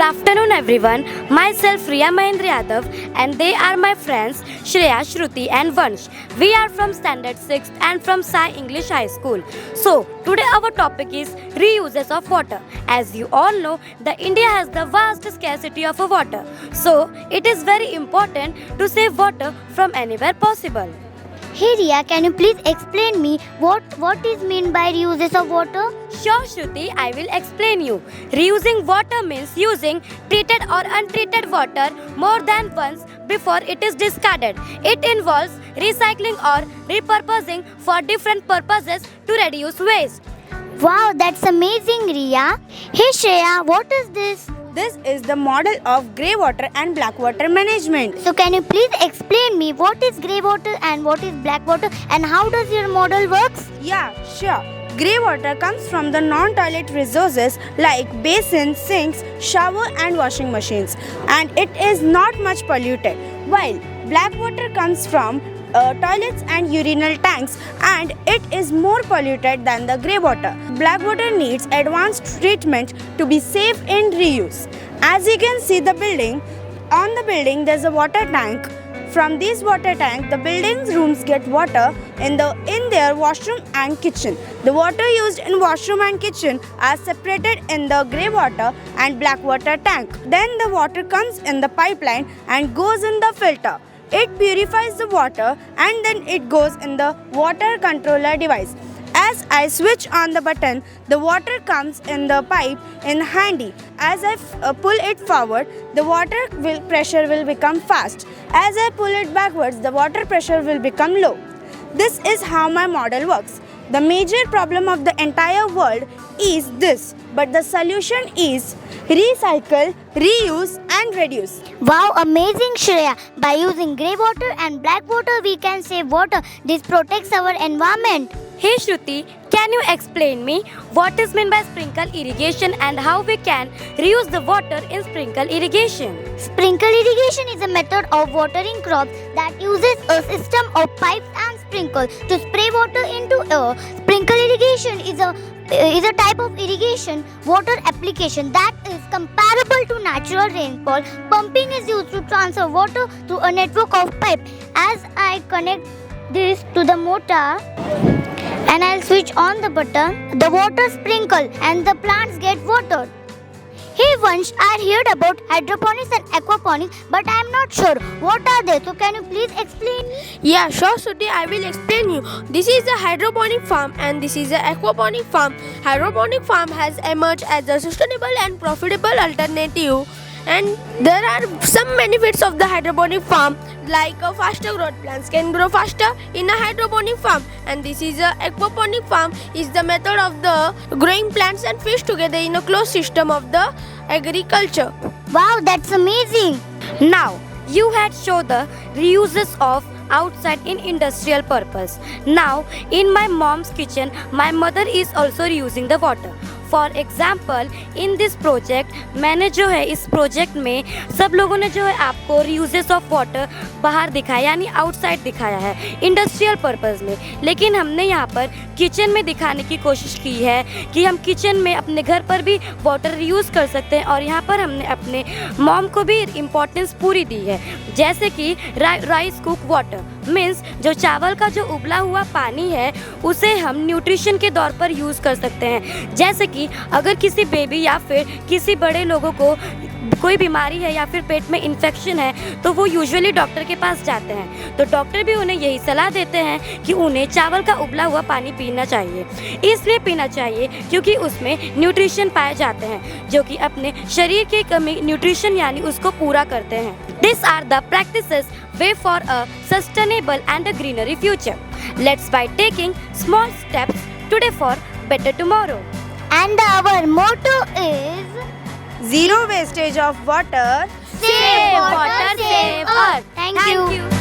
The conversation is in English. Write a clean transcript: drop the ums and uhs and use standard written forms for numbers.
Good afternoon everyone. Myself Riya Mahendra Yadav and they are my friends Shreya, Shruti and Vansh. We are from Standard 6 and from Sai English High School. So today our topic is reuses of water. As you all know, the India has the vast scarcity of water. So it is very important to save water from anywhere possible. Hey Riya, can you please explain me what is mean by reuses of water? Sure, Shruti, I will explain you. Reusing water means using treated or untreated water more than once before it is discarded. It involves recycling or repurposing for different purposes to reduce waste. Wow, that's amazing Riya. Hey Shreya, what is this? This is the model of grey water and black water management. So can you please explain me what is grey water and what is black water and how does your model works? Yeah, sure. Grey water comes from the non-toilet resources like basins, sinks, shower and washing machines, and it is not much polluted. While black water comes from toilets and urinal tanks, and it is more polluted than the grey water. Black water needs advanced treatment to be safe in reuse. As you can see the building, on the building there is a water tank. From this water tank, the building's rooms get water in their washroom and kitchen. The water used in washroom and kitchen are separated in the grey water and black water tank. Then the water comes in the pipeline and goes in the filter. It purifies the water and then it goes in the water controller device. As I switch on the button, the water comes in the pipe in handy. As I pull it forward, the pressure will become fast. As I pull it backwards, the water pressure will become low. This is how my model works. The major problem of the entire world is this, but the solution is recycle, reuse and reduce. Wow, amazing Shreya. By using grey water and black water we can save water. This protects our environment. Hey Shruti, can you explain me what is meant by sprinkle irrigation and how we can reuse the water in sprinkle irrigation? Sprinkle irrigation is a method of watering crops that uses a system of pipes and sprinkles to spray water into air. Sprinkle irrigation is a type of irrigation water application that is comparable to natural rainfall. Pumping is used to transfer water through a network of pipes. As I connect this to the motor and I'll switch on the button, the water sprinkle and the plants get watered. Hey Vansh, I heard about hydroponics and aquaponics, but I am not sure. What are they? So can you please explain me? Yeah, sure, Suti. I will explain you. This is a hydroponic farm and this is a aquaponic farm. Hydroponic farm has emerged as a sustainable and profitable alternative. And there are some benefits of the hydroponic farm, like a faster growth. Plants can grow faster in a hydroponic farm, and this is a aquaponic farm is the method of the growing plants and fish together in a closed system of the agriculture. Wow, that's amazing. Now, you had shown the reuses of outside in industrial purpose. Now, in my mom's kitchen, my mother is also reusing the water. For example in this project मैंने जो है इस project में सब लोगों ने जो है आपको रीयूजेस ऑफ वाटर बाहर दिखाया यानी आउटसाइड दिखाया है इंडस्ट्रियल पर्पस में, लेकिन हमने यहाँ पर किचन में दिखाने की कोशिश की है कि हम किचन में अपने घर पर भी वाटर रीयूज़ कर सकते हैं। और यहाँ पर हमने अपने मॉम को भी इम्पोर्टेंस पूरी दी है, जैसे कि राइस कुक वाटर मीन्स जो चावल का जो उबला हुआ पानी है उसे हम न्यूट्रिशन के तौर पर यूज़ कर सकते हैं। जैसे कि अगर किसी बेबी या फिर किसी बड़े लोगों को कोई बीमारी है या फिर पेट में इन्फेक्शन है तो वो यूजुअली डॉक्टर के पास जाते हैं, तो डॉक्टर भी उन्हें यही सलाह देते हैं कि उन्हें चावल का उबला हुआ पानी पीना चाहिए। इसलिए पीना चाहिए क्योंकि उसमें न्यूट्रिशन पाए जाते हैं जो कि अपने शरीर की कमी न्यूट्रिशन यानी उसको पूरा करते हैं। This are the practices way for a sustainable and a greenery future. Let's by taking small steps today for better tomorrow. And our motto is Zero wastage of water. Save water, save earth. Thank you.